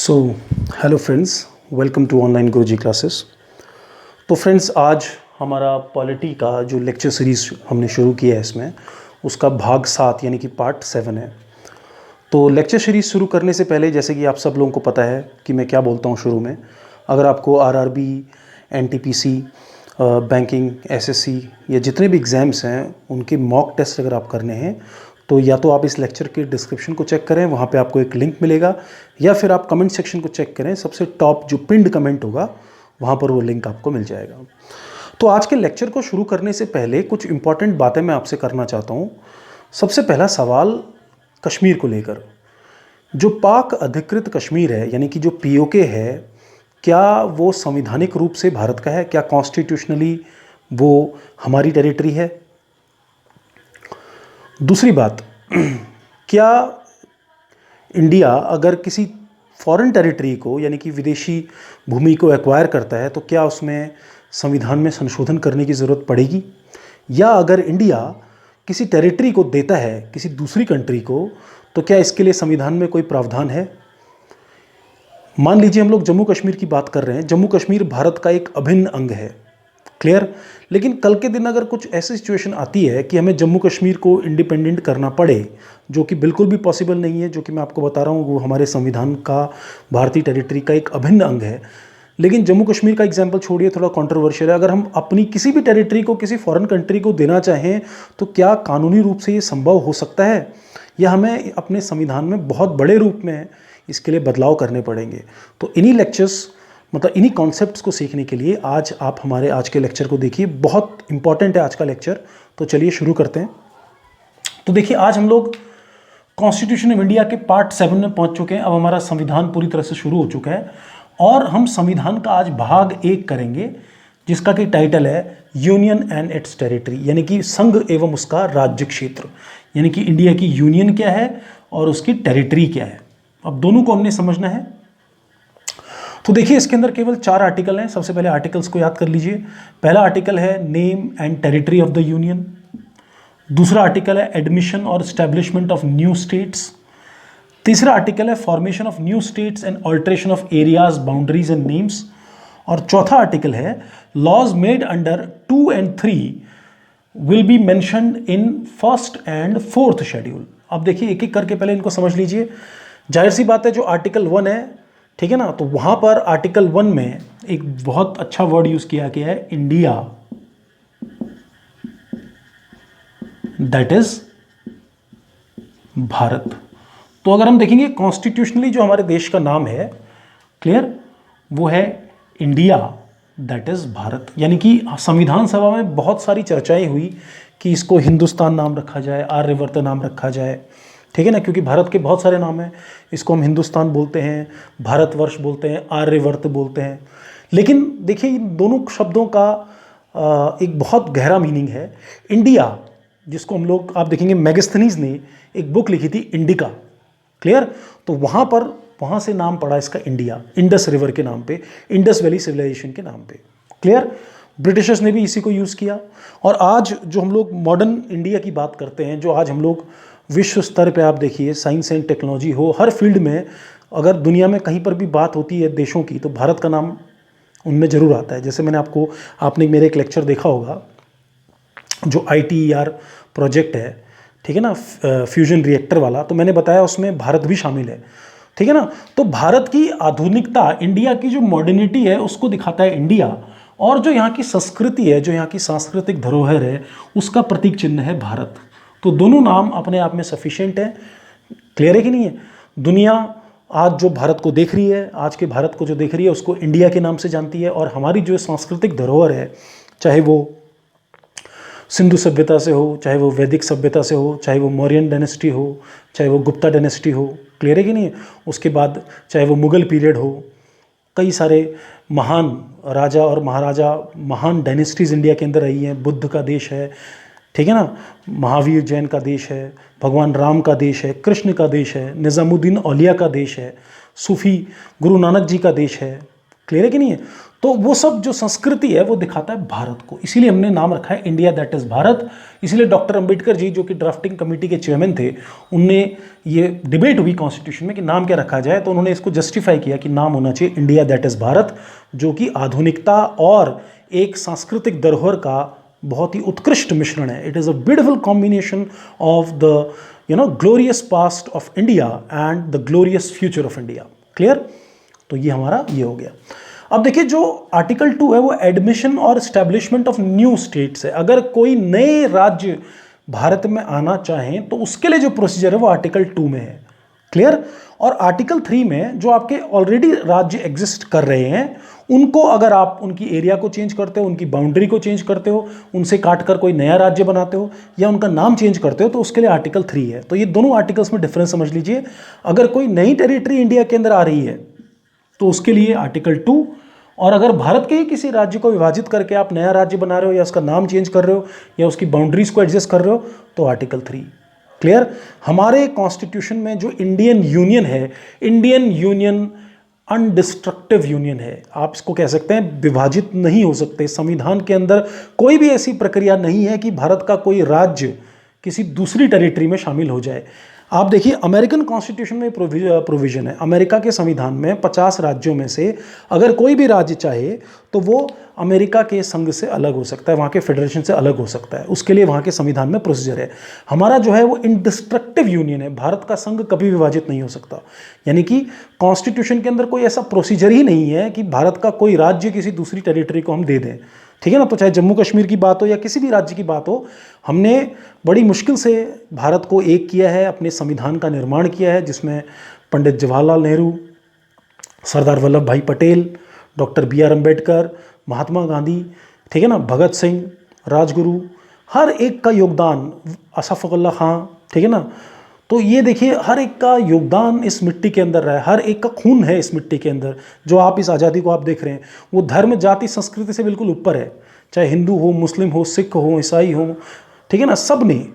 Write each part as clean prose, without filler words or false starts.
So hello friends, welcome to online Guruji classes. तो friends, आज हमारा पॉलिटी का जो लेक्चर सीरीज़ हमने शुरू किया है इसमें उसका भाग 7 यानी कि पार्ट 7 है। तो लेक्चर सीरीज़ शुरू करने से पहले, जैसे कि आप सब लोगों को पता है कि मैं क्या बोलता हूँ शुरू में, अगर आपको आरआरबी, एनटीपीसी, बैंकिंग, एसएससी या जितने भी एग्ज़ाम्स हैं उनके मॉक टेस्ट अगर आप करने हैं तो या तो आप इस लेक्चर के डिस्क्रिप्शन को चेक करें, वहाँ पे आपको एक लिंक मिलेगा, या फिर आप कमेंट सेक्शन को चेक करें, सबसे टॉप जो पिंड कमेंट होगा वहाँ पर वो लिंक आपको मिल जाएगा। तो आज के लेक्चर को शुरू करने से पहले कुछ इंपॉर्टेंट बातें मैं आपसे करना चाहता हूँ। सबसे पहला सवाल कश्मीर को लेकर, जो पाक अधिकृत कश्मीर है यानी कि जो पीओके है, क्या वो संवैधानिक रूप से भारत का है? क्या कॉन्स्टिट्यूशनली वो हमारी टेरिटरी है? दूसरी बात, क्या इंडिया अगर किसी फॉरेन टेरिटरी को यानी कि विदेशी भूमि को एक्वायर करता है तो क्या उसमें संविधान में संशोधन करने की ज़रूरत पड़ेगी? या अगर इंडिया किसी टेरिटरी को देता है किसी दूसरी कंट्री को तो क्या इसके लिए संविधान में कोई प्रावधान है? मान लीजिए हम लोग जम्मू कश्मीर की बात कर रहे हैं। जम्मू कश्मीर भारत का एक अभिन्न अंग है, क्लियर। लेकिन कल के दिन अगर कुछ ऐसी सिचुएशन आती है कि हमें जम्मू कश्मीर को इंडिपेंडेंट करना पड़े, जो कि बिल्कुल भी पॉसिबल नहीं है, जो कि मैं आपको बता रहा हूँ वो हमारे संविधान का, भारतीय टेरिटरी का एक अभिन्न अंग है। लेकिन जम्मू कश्मीर का एग्जाम्पल छोड़िए, थोड़ा कंट्रोवर्शियल है। अगर हम अपनी किसी भी टेरिटरी को किसी फॉरेन कंट्री को देना चाहें तो क्या कानूनी रूप से ये संभव हो सकता है, या हमें अपने संविधान में बहुत बड़े रूप में इसके लिए बदलाव करने पड़ेंगे? तो इन्हीं लेक्चर्स, मतलब इन्हीं कॉन्सेप्ट्स को सीखने के लिए आज आप हमारे आज के लेक्चर को देखिए। बहुत इंपॉर्टेंट है आज का लेक्चर। तो चलिए शुरू करते हैं। तो देखिए, आज हम लोग कॉन्स्टिट्यूशन ऑफ इंडिया के पार्ट 7 में पहुंच चुके हैं। अब हमारा संविधान पूरी तरह से शुरू हो चुका है और हम संविधान का आज भाग 1 करेंगे, जिसका कि टाइटल है यूनियन एंड इट्स टेरिटरी, यानी कि संघ एवं उसका राज्य क्षेत्र। यानी कि इंडिया की यूनियन क्या है और उसकी टेरिटरी क्या है। अब दोनों को हमने समझना है। तो देखिए, इसके अंदर केवल 4 आर्टिकल हैं। सबसे पहले आर्टिकल्स को याद कर लीजिए। पहला आर्टिकल है name and territory of the union. दूसरा आर्टिकल है एडमिशन और एस्टैब्लिशमेंट ऑफ न्यू स्टेट्स। तीसरा आर्टिकल है formation of new states and alteration of areas, boundaries and names. और चौथा आर्टिकल है laws made under 2 and 3 will be mentioned in first and fourth schedule. अब देखिए, एक एक करके पहले इनको समझ लीजिए। जाहिर सी बात है, जो आर्टिकल 1 है, ठीक है ना, तो वहां पर आर्टिकल 1 में एक बहुत अच्छा वर्ड यूज किया गया है, इंडिया, दैट इज भारत। तो अगर हम देखेंगे कॉन्स्टिट्यूशनली जो हमारे देश का नाम है, क्लियर, वो है इंडिया, दैट इज भारत। यानी कि संविधान सभा में बहुत सारी चर्चाएं हुई कि इसको हिंदुस्तान नाम रखा जाए, आर्यवर्त नाम रखा जाए, ठीक है ना, क्योंकि भारत के बहुत सारे नाम हैं। इसको हम हिंदुस्तान बोलते हैं, भारतवर्ष बोलते हैं, आर्यवर्त बोलते हैं। लेकिन देखिए, इन दोनों शब्दों का एक बहुत गहरा मीनिंग है। इंडिया, जिसको हम लोग, आप देखेंगे मेगास्थनीज ने एक बुक लिखी थी इंडिका, क्लियर, तो वहाँ से नाम पड़ा इसका इंडिया, इंडस रिवर के नाम पे, इंडस वैली सिविलाइजेशन के नाम पे, क्लियर। ब्रिटिशर्स ने भी इसी को यूज़ किया। और आज जो हम लोग मॉडर्न इंडिया की बात करते हैं, जो आज हम लोग विश्व स्तर पे, आप देखिए, साइंस एंड टेक्नोलॉजी हो, हर फील्ड में अगर दुनिया में कहीं पर भी बात होती है देशों की, तो भारत का नाम उनमें ज़रूर आता है। जैसे आपने मेरे एक लेक्चर देखा होगा, जो ITER प्रोजेक्ट है, ठीक है ना, फ्यूजन रिएक्टर वाला, तो मैंने बताया उसमें भारत भी शामिल है, ठीक है ना। तो भारत की आधुनिकता, इंडिया की जो मॉडर्निटी है, उसको दिखाता है इंडिया। और जो यहाँ की संस्कृति है, जो यहाँ की सांस्कृतिक धरोहर है, उसका प्रतीक चिन्ह है भारत। तो दोनों नाम अपने आप में सफिशिएंट है। क्लियर है कि नहीं है? दुनिया आज जो भारत को देख रही है, आज के भारत को जो देख रही है, उसको इंडिया के नाम से जानती है। और हमारी जो सांस्कृतिक धरोहर है, चाहे वो सिंधु सभ्यता से हो, चाहे वो वैदिक सभ्यता से हो, चाहे वो मौर्यन डायनेस्टी हो, चाहे वो गुप्ता डायनेस्टी हो, क्लियर है कि नहीं है? उसके बाद चाहे वो मुगल पीरियड हो, कई सारे महान राजा और महाराजा, महान डायनेस्टीज़ इंडिया के अंदर रही हैं। बुद्ध का देश है, ठीक है ना, महावीर जैन का देश है, भगवान राम का देश है, कृष्ण का देश है, निज़ामुद्दीन औलिया का देश है, सूफी गुरु नानक जी का देश है, क्लियर है कि नहीं है? तो वो सब जो संस्कृति है वो दिखाता है भारत को, इसीलिए हमने नाम रखा है इंडिया दैट इज भारत। इसीलिए डॉक्टर अंबेडकर जी जो कि ड्राफ्टिंग कमेटी के चेयरमैन थे, उनने ये डिबेट हुई कॉन्स्टिट्यूशन में कि नाम क्या रखा जाए, तो उन्होंने इसको जस्टिफाई किया कि नाम होना चाहिए इंडिया दैट इज भारत, जो कि आधुनिकता और एक सांस्कृतिक धरोहर का बहुत ही उत्कृष्ट मिश्रण है। It is a beautiful combination of the glorious past of India and the glorious future of India. Clear? तो ये हमारा ये हो गया। अब देखिए जो आर्टिकल 2 है वो एडमिशन और एस्टेब्लिशमेंट ऑफ न्यू स्टेट्स है। अगर कोई नए राज्य भारत में आना चाहें तो उसके लिए जो प्रोसीजर है वो आर्टिकल 2 में है। क्लियर? और आर्टिकल 3 में जो आपके ऑलरेडी राज्य एग्जिस्ट कर रहे हैं उनको अगर आप उनकी एरिया को चेंज करते हो, उनकी बाउंड्री को चेंज करते हो, उनसे काटकर कोई नया राज्य बनाते हो या उनका नाम चेंज करते हो, तो उसके लिए आर्टिकल 3 है। तो ये दोनों आर्टिकल्स में डिफरेंस समझ लीजिए। अगर कोई नई टेरिटरी इंडिया के अंदर आ रही है तो उसके लिए आर्टिकल 2, और अगर भारत के ही किसी राज्य को विभाजित करके आप नया राज्य बना रहे हो या उसका नाम चेंज कर रहे हो या उसकी बाउंड्रीज को एडजस्ट कर रहे हो तो आर्टिकल 3। क्लियर? हमारे कॉन्स्टिट्यूशन में जो इंडियन यूनियन है, इंडियन यूनियन अनडिस्ट्रक्टिव यूनियन है। आप इसको कह सकते हैं विभाजित नहीं हो सकते। संविधान के अंदर कोई भी ऐसी प्रक्रिया नहीं है कि भारत का कोई राज्य किसी दूसरी टेरिटरी में शामिल हो जाए। आप देखिए अमेरिकन कॉन्स्टिट्यूशन में प्रोविजन है, अमेरिका के संविधान में 50 राज्यों में से अगर कोई भी राज्य चाहे तो वो अमेरिका के संघ से अलग हो सकता है, वहाँ के फेडरेशन से अलग हो सकता है। उसके लिए वहाँ के संविधान में प्रोसीजर है। हमारा जो है वो इंडिस्ट्रक्टिव यूनियन है, भारत का संघ कभी विभाजित नहीं हो सकता। यानी कि कॉन्स्टिट्यूशन के अंदर कोई ऐसा प्रोसीजर ही नहीं है कि भारत का कोई राज्य किसी दूसरी टेरिटरी को हम दे दें। ठीक है ना? तो चाहे जम्मू कश्मीर की बात हो या किसी भी राज्य की बात हो, हमने बड़ी मुश्किल से भारत को एक किया है, अपने संविधान का निर्माण किया है, जिसमें पंडित जवाहरलाल नेहरू, सरदार वल्लभ भाई पटेल, डॉक्टर BR अम्बेडकर, महात्मा गांधी, ठीक है ना, भगत सिंह, राजगुरु, हर एक का योगदान, अशफाक उल्लाह खां, ठीक है ना। तो ये देखिए हर एक का योगदान इस मिट्टी के अंदर रहा है, हर एक का खून है इस मिट्टी के अंदर। जो आप इस आज़ादी को आप देख रहे हैं वो धर्म जाति संस्कृति से बिल्कुल ऊपर है, चाहे हिंदू हो, मुस्लिम हो, सिख हो, ईसाई हो, ठीक है ना, सब ने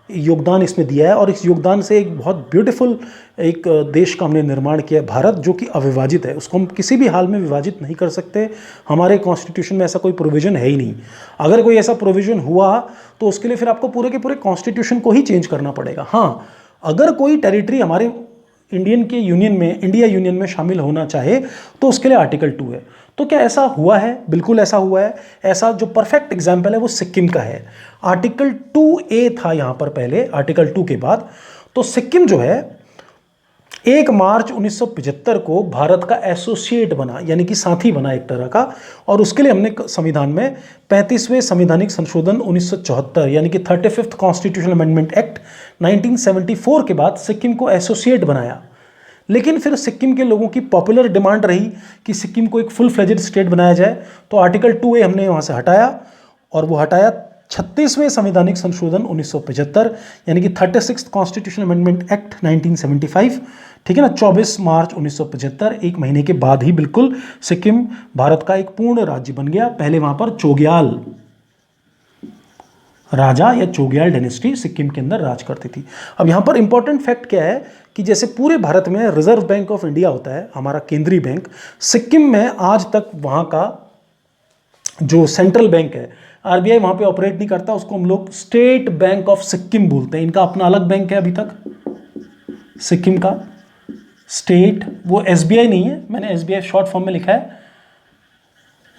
योगदान इसमें दिया है। और इस योगदान से एक बहुत ब्यूटीफुल एक देश का हमने निर्माण किया है, भारत, जो कि अविभाजित है। उसको हम किसी भी हाल में विभाजित नहीं कर सकते। हमारे कॉन्स्टिट्यूशन में ऐसा कोई प्रोविज़न है ही नहीं। अगर कोई ऐसा प्रोविज़न हुआ तो उसके लिए फिर आपको पूरे के पूरे कॉन्स्टिट्यूशन को ही चेंज करना पड़ेगा। हाँ, अगर कोई टेरिटरी हमारे इंडिया यूनियन में शामिल होना चाहे तो उसके लिए आर्टिकल 2 है। तो क्या ऐसा हुआ है? बिल्कुल ऐसा हुआ है। ऐसा जो परफेक्ट एग्जाम्पल है वो सिक्किम का है। आर्टिकल 2A था यहाँ पर पहले, आर्टिकल 2 के बाद। तो सिक्किम जो है 1 मार्च 1975 को भारत का एसोसिएट बना, यानी कि साथी बना एक तरह का। और उसके लिए हमने संविधान में 35वें संवैधानिक संशोधन 1974 यानी कि 35th कॉन्स्टिट्यूशनल अमेंडमेंट एक्ट 1974 के बाद सिक्किम को एसोसिएट बनाया। लेकिन फिर सिक्किम के लोगों की पॉपुलर डिमांड रही कि सिक्किम को एक फुल फ्लेजेड स्टेट बनाया जाए। तो आर्टिकल 2A हमने वहाँ से हटाया, और वो हटाया 36वें संवैधानिक संशोधन 1975 यानी कि 36th कॉन्स्टिट्यूशनल अमेंडमेंट एक्ट 1975, ठीक है ना, 24 मार्च 1975। एक महीने के बाद ही बिल्कुल सिक्किम भारत का एक पूर्ण राज्य बन गया। पहले वहाँ पर चोग्याल राजा या चोग्याल डायनेस्टी सिक्किम के अंदर राज करती थी। अब यहाँ पर इंपॉर्टेंट फैक्ट क्या है कि जैसे पूरे भारत में रिजर्व बैंक ऑफ इंडिया होता है, हमारा केंद्रीय बैंक, सिक्किम में आज तक वहाँ का जो सेंट्रल बैंक है, RBI वहाँ पे ऑपरेट नहीं करता। उसको हम लोग स्टेट बैंक ऑफ सिक्किम बोलते हैं। इनका अपना अलग बैंक है अभी तक सिक्किम का स्टेट, वो SBI नहीं है, मैंने SBI शॉर्ट फॉर्म में लिखा है,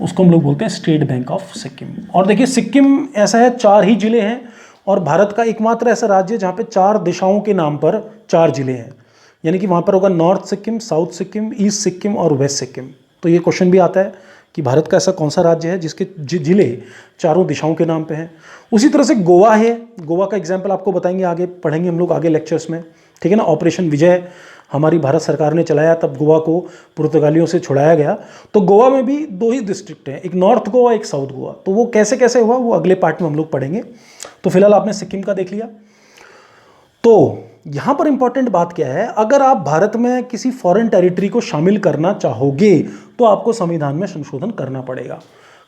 उसको हम लोग बोलते हैं स्टेट बैंक ऑफ सिक्किम। और देखिए सिक्किम ऐसा है, 4 ही जिले हैं और भारत का एकमात्र ऐसा राज्य जहाँ पे 4 दिशाओं के नाम पर 4 जिले हैं। यानी कि वहाँ पर होगा north Sikkim, south Sikkim, east Sikkim और वेस्ट सिक्किम। तो ये क्वेश्चन भी आता है कि भारत का ऐसा कौन सा राज्य है जिसके जिले चारों दिशाओं के नाम पे हैं। उसी तरह से गोवा है। गोवा का एग्जाम्पल आपको बताएंगे, आगे पढ़ेंगे हम लोग आगे लेक्चर्स में, ठीक है ना। ऑपरेशन विजय हमारी भारत सरकार ने चलाया, तब गोवा को पुर्तगालियों से छुड़ाया गया। तो गोवा में भी 2 ही डिस्ट्रिक्ट हैं, एक नॉर्थ गोवा, एक साउथ गोवा। तो वो कैसे कैसे हुआ वो अगले पार्ट में हम लोग पढ़ेंगे। तो फिलहाल आपने सिक्किम का देख लिया। तो यहाँ पर इंपॉर्टेंट बात क्या है, अगर आप भारत में किसी फॉरेन टेरिटरी को शामिल करना चाहोगे तो आपको संविधान में संशोधन करना पड़ेगा।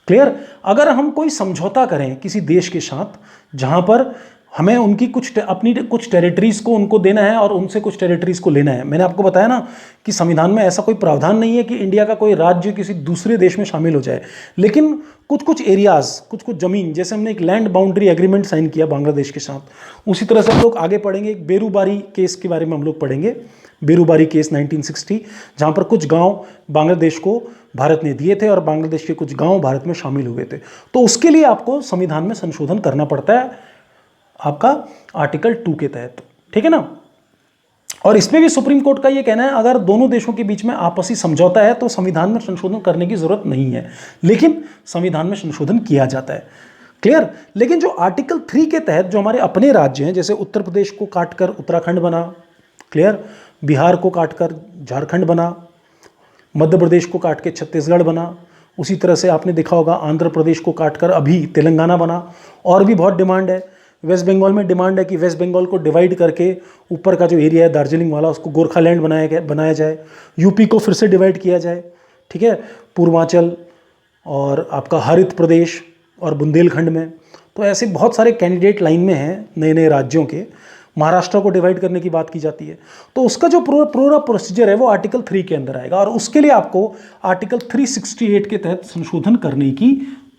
क्लियर? अगर हम कोई समझौता करें किसी देश के साथ जहाँ पर हमें उनकी अपनी कुछ टेरिटरीज को उनको देना है और उनसे कुछ टेरिटरीज को लेना है। मैंने आपको बताया ना कि संविधान में ऐसा कोई प्रावधान नहीं है कि इंडिया का कोई राज्य किसी दूसरे देश में शामिल हो जाए, लेकिन कुछ कुछ एरियाज, कुछ कुछ जमीन, जैसे हमने एक लैंड बाउंड्री एग्रीमेंट साइन किया बांग्लादेश के साथ, उसी तरह से हम लोग आगे पढ़ेंगे। एक बेरूबारी केस के बारे में हम लोग पढ़ेंगे, बेरूबारी केस 1960, जहां पर कुछ गांव बांग्लादेश को भारत ने दिए थे और बांग्लादेश के कुछ गांव भारत में शामिल हुए थे। तो उसके लिए आपको संविधान में संशोधन करना पड़ता है आपका आर्टिकल 2 के तहत, ठीक है ना। और इसमें भी सुप्रीम कोर्ट का ये कहना है, अगर दोनों देशों के बीच में आपसी समझौता है तो संविधान में संशोधन करने की जरूरत नहीं है, लेकिन संविधान में संशोधन किया जाता है। क्लियर। लेकिन जो आर्टिकल 3 के तहत जो हमारे अपने राज्य हैं, जैसे उत्तर प्रदेश को काटकर उत्तराखंड बना, क्लियर, बिहार को काटकर झारखंड बना, मध्य प्रदेश को काट के छत्तीसगढ़ बना, उसी तरह से आपने देखा होगा आंध्र प्रदेश को काटकर अभी तेलंगाना बना। और भी बहुत डिमांड है। वेस्ट बंगाल में डिमांड है कि वेस्ट बंगाल को डिवाइड करके ऊपर का जो एरिया है दार्जिलिंग वाला, उसको गोरखालैंड बनाया जाए। यूपी को फिर से डिवाइड किया जाए, ठीक है, पूर्वांचल और आपका हरित प्रदेश और बुंदेलखंड में। तो ऐसे बहुत सारे कैंडिडेट लाइन में हैं नए नए राज्यों के। महाराष्ट्र को डिवाइड करने की बात की जाती है। तो उसका जो पूरा प्रोसीजर है वो आर्टिकल 3 के अंदर आएगा, और उसके लिए आपको आर्टिकल 368 के तहत संशोधन करने की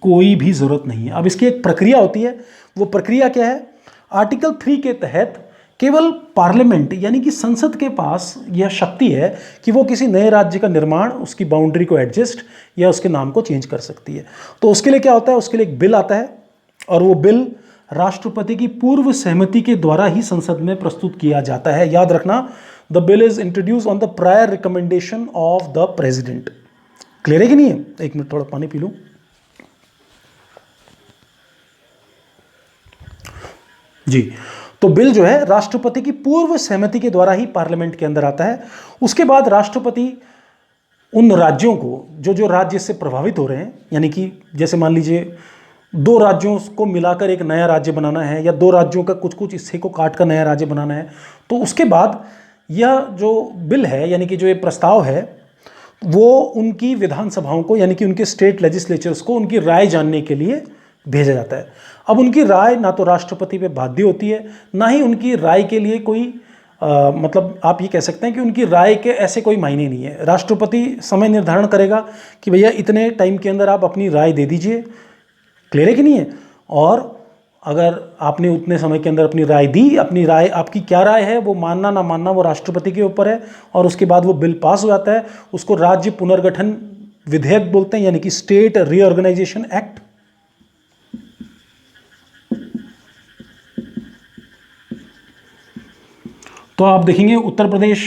कोई भी जरूरत नहीं है। अब इसकी एक प्रक्रिया होती है, वो प्रक्रिया क्या है? आर्टिकल 3 के तहत केवल पार्लियामेंट यानी कि संसद के पास यह शक्ति है कि वो किसी नए राज्य का निर्माण, उसकी बाउंड्री को एडजस्ट या उसके नाम को चेंज कर सकती है। तो उसके लिए क्या होता है? उसके लिए एक बिल आता है, और वो बिल राष्ट्रपति की पूर्व सहमति के द्वारा ही संसद में प्रस्तुत किया जाता है। याद रखना, the bill is introduce on the prior recommendation of the president. Clear है कि नहीं है? एक मिनट, थोड़ा पानी पी लूं। जी, तो बिल जो है राष्ट्रपति की पूर्व सहमति के द्वारा ही पार्लियामेंट के अंदर आता है। उसके बाद राष्ट्रपति उन राज्यों को, जो राज्य इससे प्रभावित हो रहे हैं, यानी कि जैसे मान लीजिए 2 राज्यों को मिलाकर एक नया राज्य बनाना है, या 2 राज्यों का कुछ कुछ हिस्से को काट कर नया राज्य बनाना है, तो उसके बाद यह जो बिल है, यानी कि जो ये प्रस्ताव है, वो उनकी विधानसभाओं को, यानी कि उनके स्टेट लेजिस्लेचर्स को उनकी राय जानने के लिए भेजा जाता है। अब उनकी राय ना तो राष्ट्रपति पे बाध्य होती है, ना ही उनकी राय के लिए कोई मतलब आप ये कह सकते हैं कि उनकी राय के ऐसे कोई मायने नहीं है। राष्ट्रपति समय निर्धारण करेगा कि भैया इतने टाइम के अंदर आप अपनी राय दे दीजिए। क्लियर है कि नहीं है? और अगर आपने उतने समय के अंदर अपनी राय दी, अपनी राय, आपकी क्या राय है, वो मानना ना मानना वो राष्ट्रपति के ऊपर है। और उसके बाद वो बिल पास हो जाता है, उसको राज्य पुनर्गठन विधेयक बोलते हैं, यानी कि स्टेट रीऑर्गेनाइजेशन एक्ट। तो आप देखेंगे उत्तर प्रदेश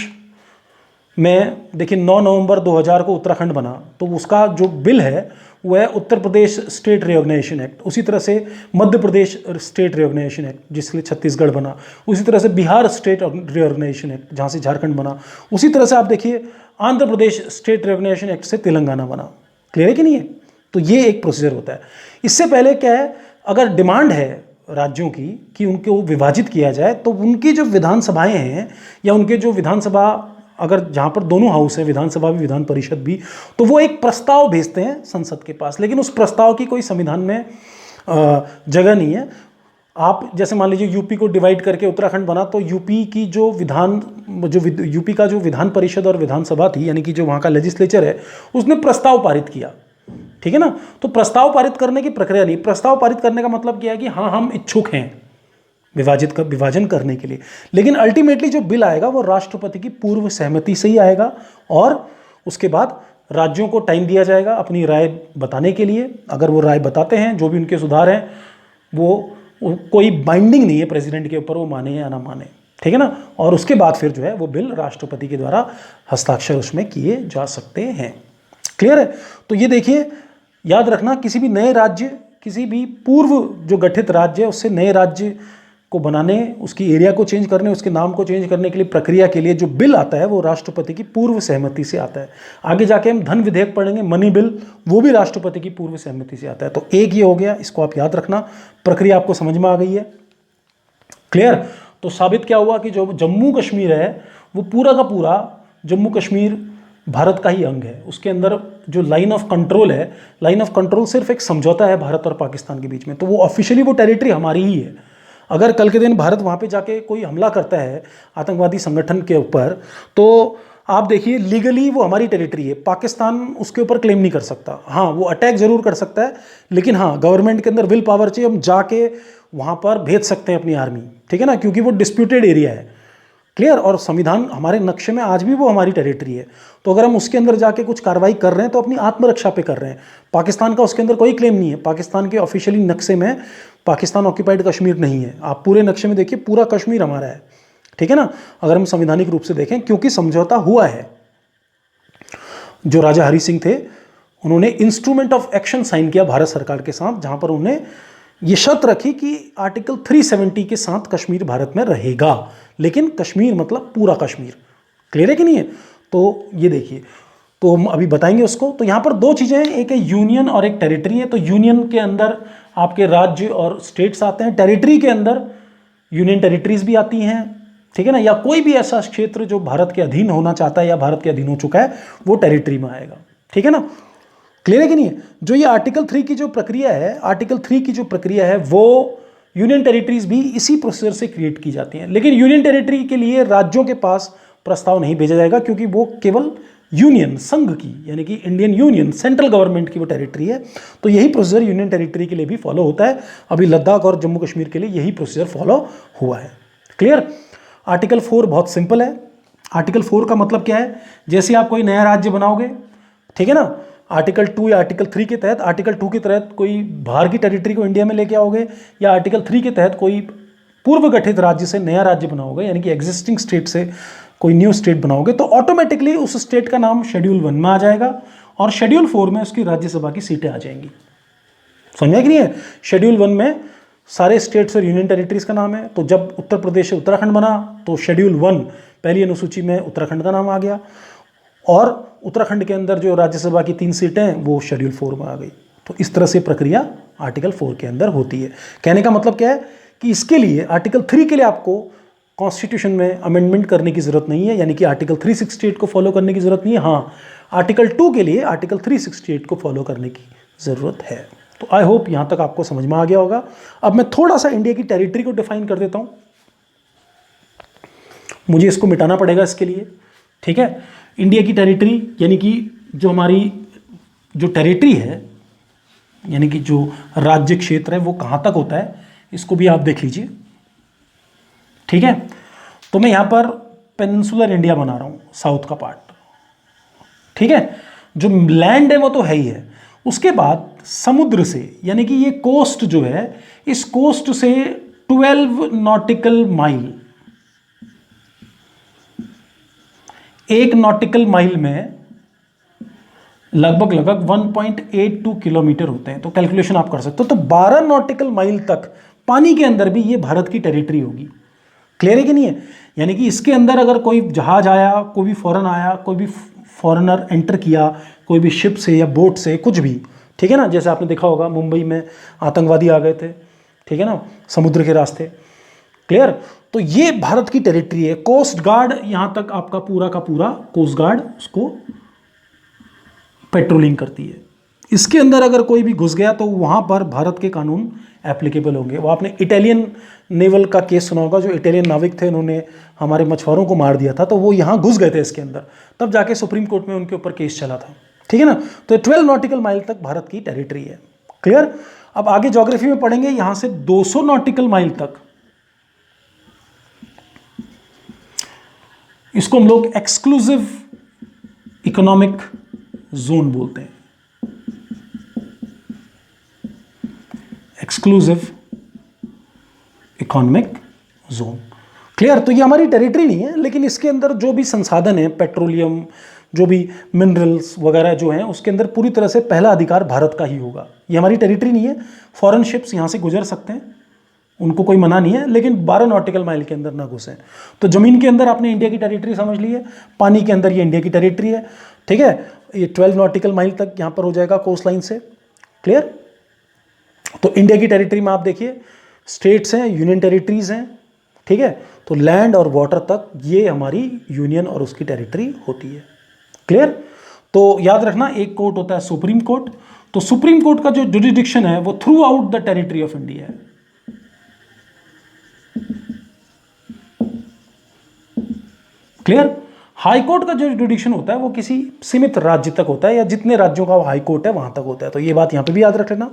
में, देखिए 9 नवंबर 2000 को उत्तराखंड बना, तो उसका जो बिल है वह है Uttar Pradesh state reorganisation act. उसी तरह से Madhya Pradesh state reorganisation act, जिसके लिए छत्तीसगढ़ बना। उसी तरह से बिहार स्टेट रीऑर्गेनाइजेशन एक्ट, जहाँ से झारखंड बना। उसी तरह से आप देखिए Andhra Pradesh state reorganisation act से तेलंगाना बना। क्लियर है कि नहीं है? तो ये एक प्रोसीजर होता है। इससे पहले क्या है, अगर डिमांड है राज्यों की कि उनको विभाजित किया जाए, तो उनकी जो विधानसभाएं हैं, या उनके जो विधानसभा, अगर जहाँ पर दोनों हाउस है, विधानसभा भी विधान परिषद भी, तो वो एक प्रस्ताव भेजते हैं संसद के पास। लेकिन उस प्रस्ताव की कोई संविधान में जगह नहीं है। आप जैसे मान लीजिए यूपी को डिवाइड करके उत्तराखंड बना, तो यूपी की जो यूपी का जो विधान परिषद और विधानसभा थी, यानी कि जो वहाँ का लेजिस्लेचर है, उसने प्रस्ताव पारित किया। ठीक है ना? तो प्रस्ताव पारित करने की प्रक्रिया नहीं। प्रस्ताव पारित करने का मतलब क्या है कि हाँ, हम इच्छुक हैं विभाजन करने के लिए। लेकिन अल्टीमेटली जो बिल आएगा वो राष्ट्रपति की पूर्व सहमति से ही आएगा, और उसके बाद राज्यों को टाइम दिया जाएगा अपनी राय बताने के लिए। अगर वो राय बताते हैं, जो भी उनके सुधार हैं, वो कोई बाइंडिंग नहीं है प्रेसिडेंट के ऊपर, वो माने या ना माने। ठीक है ना? और उसके बाद फिर जो है वो बिल राष्ट्रपति के द्वारा हस्ताक्षर उसमें किए जा सकते हैं। क्लियर है? तो ये देखिए, याद रखना, किसी भी नए राज्य, किसी भी पूर्व जो गठित राज्य है, उससे नए राज्य को बनाने, उसकी एरिया को चेंज करने, उसके नाम को चेंज करने के लिए, प्रक्रिया के लिए जो बिल आता है वो राष्ट्रपति की पूर्व सहमति से आता है। आगे जाके हम धन विधेयक पढ़ेंगे, मनी बिल, वो भी राष्ट्रपति की पूर्व सहमति से आता है। तो एक ये हो गया, इसको आप याद रखना। प्रक्रिया आपको समझ में आ गई है? क्लियर? तो साबित क्या हुआ कि जो जम्मू कश्मीर है, वो पूरा का पूरा जम्मू कश्मीर भारत का ही अंग है। उसके अंदर जो लाइन ऑफ कंट्रोल है, लाइन ऑफ कंट्रोल सिर्फ एक समझौता है भारत और पाकिस्तान के बीच में। तो वो ऑफिशियली वो टेरिटरी हमारी ही है। अगर कल के दिन भारत वहाँ पे जाके कोई हमला करता है आतंकवादी संगठन के ऊपर, तो आप देखिए लीगली वो हमारी टेरिटरी है, पाकिस्तान उसके ऊपर क्लेम नहीं कर सकता। हाँ, वो अटैक जरूर कर सकता है, लेकिन हाँ, गवर्नमेंट के अंदर विल पावर चाहिए, हम जाके वहाँ पर भेज सकते हैं अपनी आर्मी, ठीक है ना, क्योंकि वो डिस्प्यूटेड एरिया है। क्लियर। और संविधान हमारे नक्शे में आज भी वो हमारी टेरिटरी है, तो अगर हम उसके अंदर जाके कुछ कार्रवाई कर रहे हैं तो अपनी आत्मरक्षा पे कर रहे हैं। पाकिस्तान का उसके अंदर कोई क्लेम नहीं है, पाकिस्तान के ऑफिशियली नक्शे में पाकिस्तान ऑक्यूपाइड कश्मीर नहीं है। आप पूरे नक्शे में देखिए, पूरा कश्मीर हमारा है, ठीक है ना, अगर हम संवैधानिक रूप से देखें, क्योंकि समझौता हुआ है। जो राजा हरि सिंह थे, उन्होंने इंस्ट्रूमेंट ऑफ एक्शन साइन किया भारत सरकार के साथ, जहां पर उन्होंने ये शर्त रखी कि आर्टिकल 370 के साथ कश्मीर भारत में रहेगा, लेकिन कश्मीर मतलब पूरा कश्मीर। क्लियर है कि नहीं है? तो ये देखिए, तो हम अभी बताएंगे उसको। तो यहाँ पर दो चीज़ें हैं, एक है यूनियन और एक टेरिटरी है। तो यूनियन के अंदर आपके राज्य और स्टेट्स आते हैं, टेरिटरी के अंदर यूनियन टेरिटरीज भी आती हैं, ठीक है ना, या कोई भी ऐसा क्षेत्र जो भारत के अधीन होना चाहता है या भारत के अधीन हो चुका है, वो टेरिटरी में आएगा, ठीक है ना। क्लियर है कि नहीं है? जो ये आर्टिकल 3 की जो प्रक्रिया है, आर्टिकल 3 की जो प्रक्रिया है, वो यूनियन टेरिटरीज भी इसी प्रोसीजर से क्रिएट की जाती हैं। लेकिन यूनियन टेरिटरी के लिए राज्यों के पास प्रस्ताव नहीं भेजा जाएगा, क्योंकि वो केवल यूनियन, संघ की, यानी कि इंडियन यूनियन, सेंट्रल गवर्नमेंट की वो टेरिटरी है। तो यही प्रोसीजर यूनियन टेरिटरी के लिए भी फॉलो होता है। अभी लद्दाख और जम्मू कश्मीर के लिए यही प्रोसीजर फॉलो हुआ है। क्लियर। आर्टिकल 4 बहुत सिंपल है। आर्टिकल 4 का मतलब क्या है? जैसे आप कोई नया राज्य बनाओगे, ठीक है ना, आर्टिकल 2 या आर्टिकल 3 के तहत, आर्टिकल 2 के तहत कोई बाहर की टेरिटरी को इंडिया में लेके आओगे, या आर्टिकल 3 के तहत कोई पूर्व गठित राज्य से नया राज्य बनाओगे, यानी कि एग्जिस्टिंग स्टेट से कोई न्यू स्टेट बनाओगे, तो ऑटोमेटिकली उस स्टेट का नाम शेड्यूल 1 में आ जाएगा और शेड्यूल 4 में उसकी राज्यसभा की सीटें आ जाएंगी। समझा कि नहीं है? शेड्यूल 1 में सारे स्टेट्स और यूनियन टेरिटरीज का नाम है। तो जब उत्तर प्रदेश से उत्तराखंड बना, तो शेड्यूल 1 पहली अनुसूची में उत्तराखंड का नाम आ गया, और उत्तराखंड के अंदर जो राज्यसभा की 3 सीटें हैं वो शेड्यूल 4 में आ गई। तो इस तरह से प्रक्रिया आर्टिकल 4 के अंदर होती है। कहने का मतलब क्या है कि इसके लिए आर्टिकल 3 के लिए आपको कॉन्स्टिट्यूशन में अमेंडमेंट करने की जरूरत नहीं है, यानी कि आर्टिकल 368 को फॉलो करने की जरूरत नहीं है। हाँ, आर्टिकल 2 के लिए आर्टिकल 368 को फॉलो करने की जरूरत है। तो आई होप यहां तक आपको समझ में आ गया होगा। अब मैं थोड़ा सा इंडिया की टेरिटरी को डिफाइन कर देता हूं, मुझे इसको मिटाना पड़ेगा इसके लिए, ठीक है। इंडिया की टेरिटरी यानी कि जो हमारी जो टेरिटरी है, यानी कि जो राज्य क्षेत्र है, वो कहां तक होता है, इसको भी आप देख लीजिए, ठीक है। तो मैं यहां पर पेनिनसुलर इंडिया बना रहा हूं, साउथ का पार्ट, ठीक है। जो लैंड है वो तो है ही है, उसके बाद समुद्र से, यानी कि ये कोस्ट जो है, इस कोस्ट से 12 नॉटिकल माइल, 1 नॉटिकल माइल में लगभग 1.82 किलोमीटर होते हैं। तो कैलकुलेशन आप कर सकते हो। तो 12 नॉटिकल माइल तक पानी के अंदर भी ये भारत की टेरिटरी होगी। क्लियर है कि नहीं है? यानी कि इसके अंदर अगर कोई जहाज आया, कोई भी फॉरेन आया, कोई भी फॉरेनर एंटर किया, कोई भी शिप से या बोट से, कुछ भी, ठीक है ना, जैसे आपने देखा होगा मुंबई में आतंकवादी आ गए थे, ठीक है ना, समुद्र के रास्ते। क्लियर। तो ये भारत की टेरिटरी है। कोस्ट गार्ड यहां तक आपका पूरा का पूरा कोस्ट गार्ड उसको पेट्रोलिंग करती है। इसके अंदर अगर कोई भी घुस गया तो वहां पर भारत के कानून एप्लीकेबल होंगे। वो आपने इटालियन नेवल का केस सुना होगा, जो इटालियन नाविक थे, उन्होंने हमारे मछुआरों को मार दिया था, तो वो यहाँ घुस गए थे इसके अंदर, तब जाके सुप्रीम कोर्ट में उनके ऊपर केस चला था, ठीक है ना। तो 12 नॉटिकल माइल तक भारत की टेरिटरी है। क्लियर। अब आगे ज्योग्राफी में पढ़ेंगे, यहां से 200 नॉटिकल माइल तक, इसको हम लोग एक्सक्लूसिव इकोनॉमिक जोन बोलते हैं, एक्सक्लूसिव इकोनॉमिक जोन। क्लियर। तो ये हमारी टेरिटरी नहीं है, लेकिन इसके अंदर जो भी संसाधन है, पेट्रोलियम, जो भी मिनरल्स वगैरह जो हैं, उसके अंदर पूरी तरह से पहला अधिकार भारत का ही होगा। ये हमारी टेरिटरी नहीं है। फॉरेन शिप्स यहाँ से गुजर सकते हैं, उनको कोई मना नहीं है, लेकिन 12 नॉटिकल माइल के अंदर ना घुसें। तो जमीन के अंदर आपने इंडिया की टेरिटरी समझ ली है, पानी के अंदर ये इंडिया की टेरिटरी है, ठीक है। ये 12 नॉटिकल माइल तक यहाँ पर हो जाएगा कोस्ट लाइन से। क्लियर। तो इंडिया की टेरिटरी में आप देखिए स्टेट्स हैं, यूनियन टेरिटरीज हैं, ठीक है। तो लैंड और वाटर तक ये हमारी यूनियन और उसकी टेरिटरी होती है। क्लियर। तो याद रखना, एक कोर्ट होता है सुप्रीम कोर्ट। तो सुप्रीम कोर्ट का जो जुरिडिक्शन है वो through out the territory of India है। क्लियर। हाई कोर्ट का जो जुडिक्शन होता है वो किसी सीमित राज्य तक होता है, या जितने राज्यों का हाई कोर्ट है वहाँ तक होता है, तो ये बात यहाँ पे भी याद रख लेना।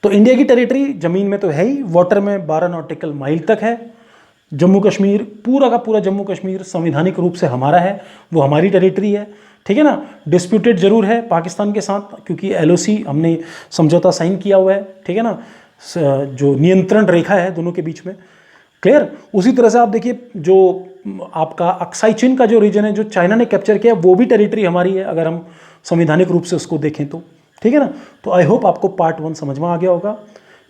तो इंडिया की टेरिटरी ज़मीन में तो है ही, वाटर में 12 नॉटिकल माइल तक है। जम्मू कश्मीर, पूरा का पूरा जम्मू कश्मीर संवैधानिक रूप से हमारा है, वो हमारी टेरिटरी है, ठीक है ना। डिस्प्यूटेड जरूर है पाकिस्तान के साथ, क्योंकि एलओसी हमने समझौता साइन किया हुआ है, ठीक है ना, जो नियंत्रण रेखा है दोनों के बीच में, क्लियर। उसी तरह से आप देखिए जो आपका अक्साई चिन का जो रीजन है जो चाइना ने कैप्चर किया, वो भी टेरिटरी हमारी है अगर हम संवैधानिक रूप से उसको देखें तो, ठीक है ना। तो आई होप आपको पार्ट 1 समझ में आ गया होगा।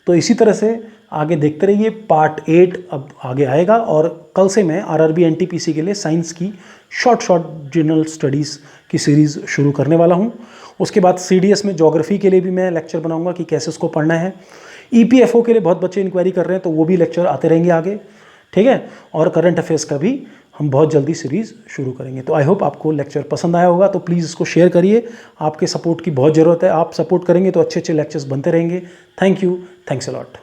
तो इसी तरह से आगे देखते रहिए, पार्ट 8 अब आगे आएगा, और कल से मैं आरआरबी एनटीपीसी के लिए साइंस की शॉर्ट जनरल स्टडीज़ की सीरीज़ शुरू करने वाला हूँ। उसके बाद सीडीएस में ज्योग्राफी के लिए भी मैं लेक्चर बनाऊंगा कि कैसे उसको पढ़ना है। ईपीएफओ के लिए बहुत बच्चे इंक्वायरी कर रहे हैं, तो वो भी लेक्चर आते रहेंगे आगे, ठीक है। और करंट अफेयर्स का भी हम बहुत जल्दी सीरीज़ शुरू करेंगे। तो आई होप आपको लेक्चर पसंद आया होगा, तो प्लीज़ इसको शेयर करिए, आपके सपोर्ट की बहुत ज़रूरत है। आप सपोर्ट करेंगे तो अच्छे अच्छे लेक्चर्स बनते रहेंगे। Thank you, thanks a lot.